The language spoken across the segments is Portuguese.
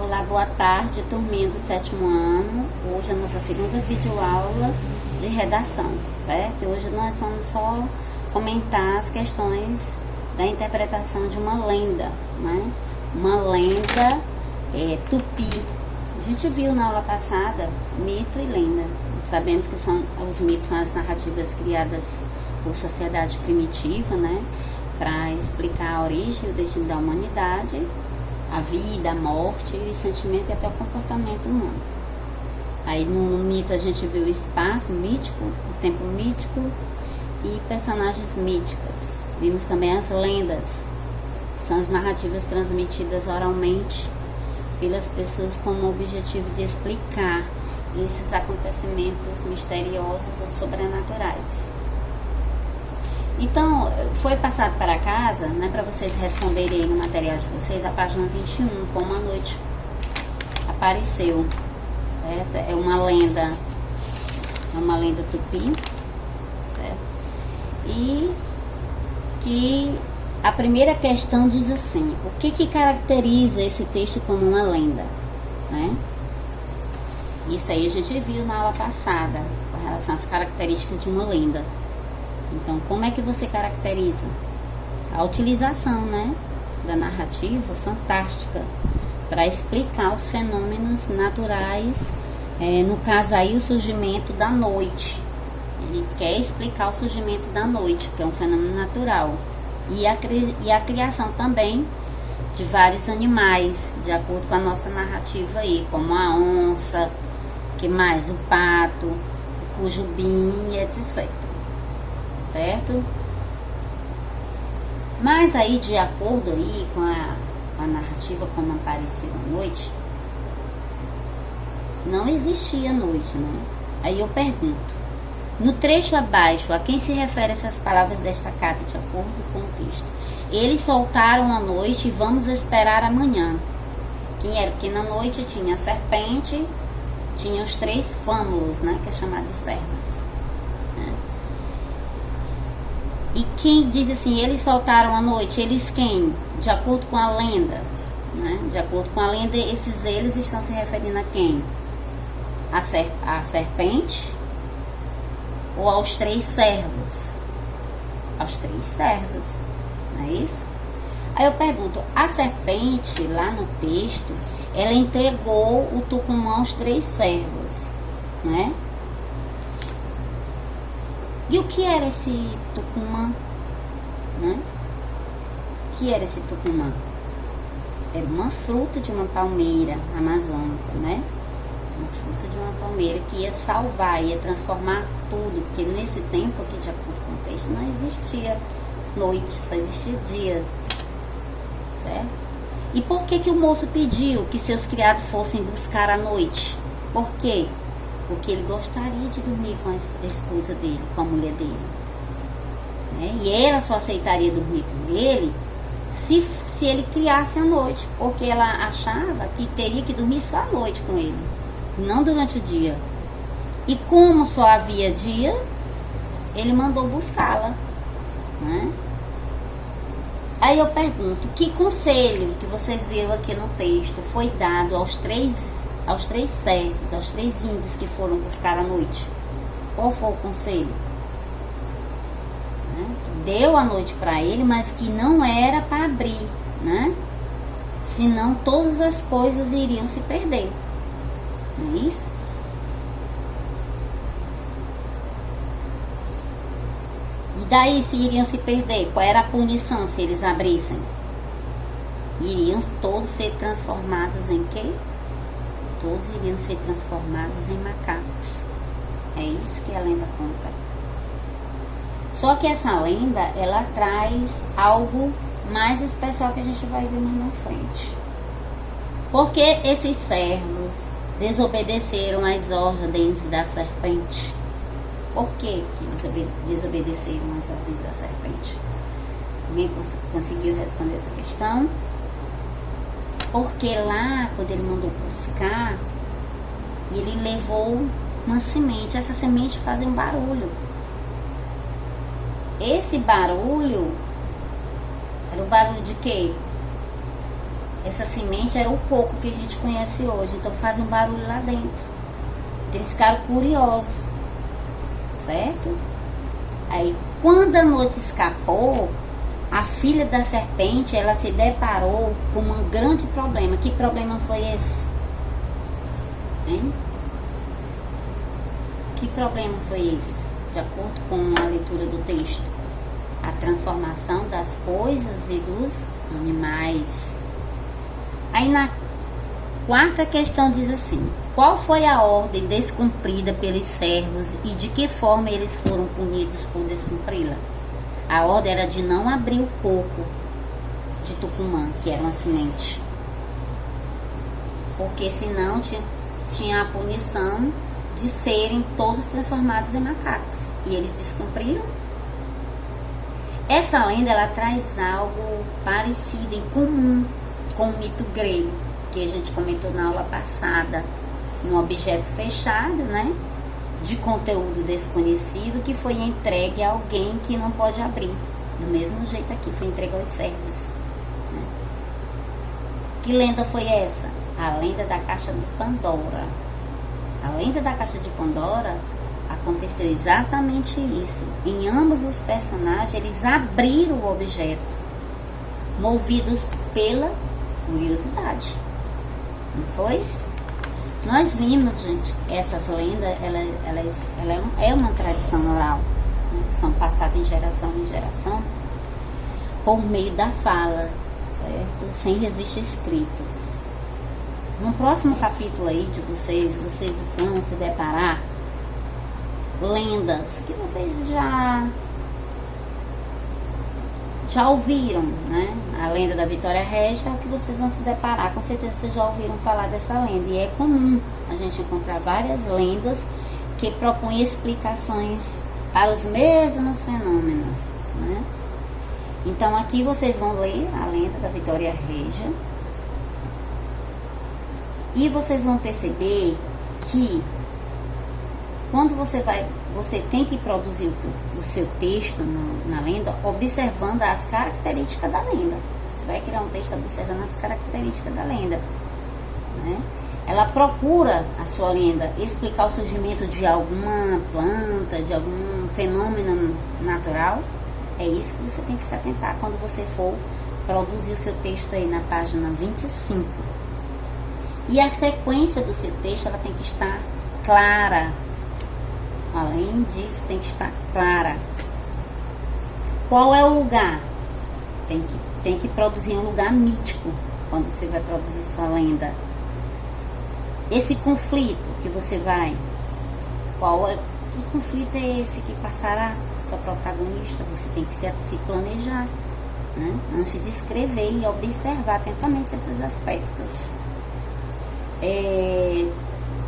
Olá, boa tarde, turminha do 7º ano. Hoje é a nossa segunda videoaula de redação, certo? E hoje nós vamos só comentar as questões da interpretação de uma lenda, né? Uma lenda tupi. A gente viu na aula passada mito e lenda. Sabemos que os mitos são as narrativas criadas por sociedade primitiva, né? Para explicar a origem e o destino da humanidade, a vida, a morte, o sentimento e até o comportamento humano. Aí no mito a gente viu o espaço mítico, o tempo mítico e personagens míticas. Vimos também as lendas, são as narrativas transmitidas oralmente pelas pessoas com o objetivo de explicar esses acontecimentos misteriosos ou sobrenaturais. Então, foi passado para casa, né, para vocês responderem aí no material de vocês, a página 21, como a noite apareceu, certo? É uma lenda tupi, certo? E que a primeira questão diz assim: o que caracteriza esse texto como uma lenda, né? Isso aí a gente viu na aula passada, com relação às características de uma lenda. Então, como é que você caracteriza? A utilização, né, da narrativa fantástica para explicar os fenômenos naturais, no caso aí o surgimento da noite. Ele quer explicar o surgimento da noite, que é um fenômeno natural. E a criação também de vários animais, de acordo com a nossa narrativa aí, como a onça, que mais? O pato, o cujubim e etc. Certo? Mas aí, de acordo aí com a narrativa como apareceu à noite, não existia noite, né? Aí eu pergunto, no trecho abaixo, a quem se refere essas palavras destacadas de acordo com o texto? Eles soltaram a noite e vamos esperar amanhã. Quem era? Porque na noite tinha a serpente, tinha os 3 fâmulos, né? Que é chamado de servas. E quem diz assim, eles soltaram a noite, eles quem? De acordo com a lenda, né? De acordo com a lenda, eles estão se referindo a quem? A serpente ou aos 3 servos? Aos 3 servos, não é isso? Aí eu pergunto, a serpente, lá no texto, ela entregou o Tucumã aos 3 servos, né? E o que era esse Tucumã? Né? O que era esse Tucumã? Era uma fruta de uma palmeira amazônica, né? Uma fruta de uma palmeira que ia salvar, ia transformar tudo, porque nesse tempo aqui, de acordo com o texto, não existia noite, só existia dia, certo? E por que o moço pediu que seus criados fossem buscar à noite? Por quê? Porque ele gostaria de dormir com a esposa dele, com a mulher dele, né? E ela só aceitaria dormir com ele se ele criasse à noite, porque ela achava que teria que dormir só à noite com ele, não durante o dia. E como só havia dia, ele mandou buscá-la, né? Aí eu pergunto, que conselho que vocês viram aqui no texto foi dado aos 3 servos, aos 3 índios que foram buscar à noite? Qual foi o conselho? Né? Deu a noite para ele, mas que não era para abrir, né? Senão todas as coisas iriam se perder. Não é isso? E daí, se iriam se perder, qual era a punição se eles abrissem? Iriam todos ser transformados em quê? Todos iriam ser transformados em macacos. É isso que a lenda conta. Só que essa lenda, ela traz algo mais especial que a gente vai ver mais na frente. Porque esses servos desobedeceram às ordens da serpente? Por que desobedeceram às ordens da serpente? Alguém conseguiu responder essa questão? Porque lá, quando ele mandou buscar, ele levou uma semente. Essa semente fazia um barulho. Esse barulho era o barulho de quê? essa semente era o coco que a gente conhece hoje. Então faz um barulho lá dentro. Eles ficaram curiosos, certo? Aí, quando a noite escapou, a filha da serpente, ela se deparou com um grande problema. Que problema foi esse? Hein? Que problema foi esse? De acordo com a leitura do texto. A transformação das coisas e dos animais. Aí na quarta questão diz assim: qual foi a ordem descumprida pelos servos e de que forma eles foram punidos por descumpri-la? A ordem era de não abrir o coco de Tucumã, que era uma semente, porque senão tinha a punição de serem todos transformados em macacos, e eles descumpriram. Essa lenda, ela traz algo parecido, em comum com o mito grego, que a gente comentou na aula passada, um objeto fechado, né, de conteúdo desconhecido, que foi entregue a alguém que não pode abrir. Do mesmo jeito aqui, foi entregue aos servos, né? Que lenda foi essa? A lenda da caixa de Pandora. A lenda da caixa de Pandora aconteceu exatamente isso. Em ambos os personagens, eles abriram o objeto, movidos pela curiosidade. Não foi? Nós vimos, gente, essas lendas, ela é uma tradição oral, né, que são passadas em geração por meio da fala, certo? Sem registro escrito. No próximo capítulo aí de vocês vão se deparar lendas que vocês já ouviram, né? A lenda da Vitória Régia é o que vocês vão se deparar. Com certeza vocês já ouviram falar dessa lenda. E é comum a gente encontrar várias lendas que propõem explicações para os mesmos fenômenos, né? Então aqui vocês vão ler a lenda da Vitória Régia e vocês vão perceber que quando você tem que produzir o seu texto na lenda, observando as características da lenda. Você vai criar um texto observando as características da lenda, né? Ela procura, a sua lenda, explicar o surgimento de alguma planta, de algum fenômeno natural. É isso que você tem que se atentar quando você for produzir o seu texto aí na página 25. E a sequência do seu texto, ela tem que estar clara. Além disso, tem que estar clara. Qual é o lugar? Tem que produzir um lugar mítico quando você vai produzir sua lenda. Esse conflito que você vai... Que conflito é esse que passará sua protagonista? Você tem que se planejar, né? Antes de escrever e observar atentamente esses aspectos.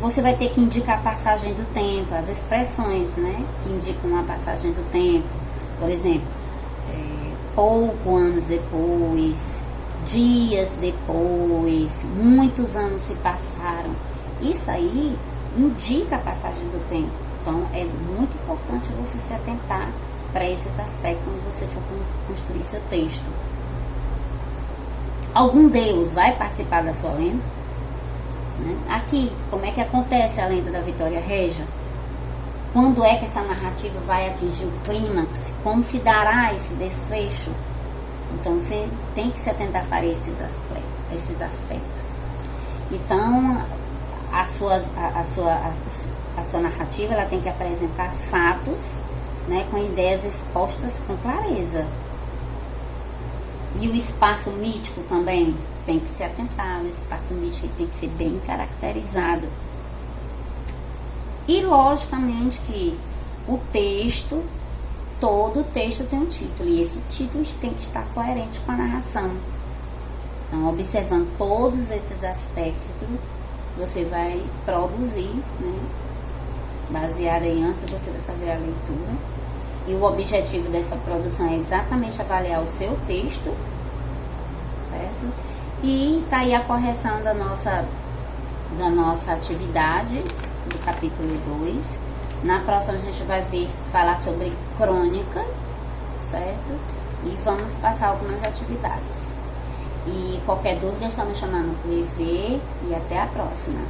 Você vai ter que indicar a passagem do tempo, as expressões, né, que indicam a passagem do tempo. Por exemplo, pouco anos depois, dias depois, muitos anos se passaram. Isso aí indica a passagem do tempo. Então, é muito importante você se atentar para esses aspectos quando você for construir seu texto. Algum deus vai participar da sua lenda? Aqui, como é que acontece a lenda da Vitória Régia? Quando é que essa narrativa vai atingir o clímax? Como se dará esse desfecho? Então, você tem que se atentar para esses aspectos. Então, a sua narrativa, ela tem que apresentar fatos, né, com ideias expostas com clareza. E o espaço mítico também tem que se atentar. O espaço mítico tem que ser bem caracterizado. E logicamente que o texto, todo texto tem um título, e esse título tem que estar coerente com a narração. Então, observando todos esses aspectos, você vai produzir, né? Baseado em antes, você vai fazer a leitura. E o objetivo dessa produção é exatamente avaliar o seu texto, certo? E tá aí a correção da nossa atividade do capítulo 2. Na próxima a gente vai falar sobre crônica, certo? E vamos passar algumas atividades. E qualquer dúvida é só me chamar no PV e até a próxima.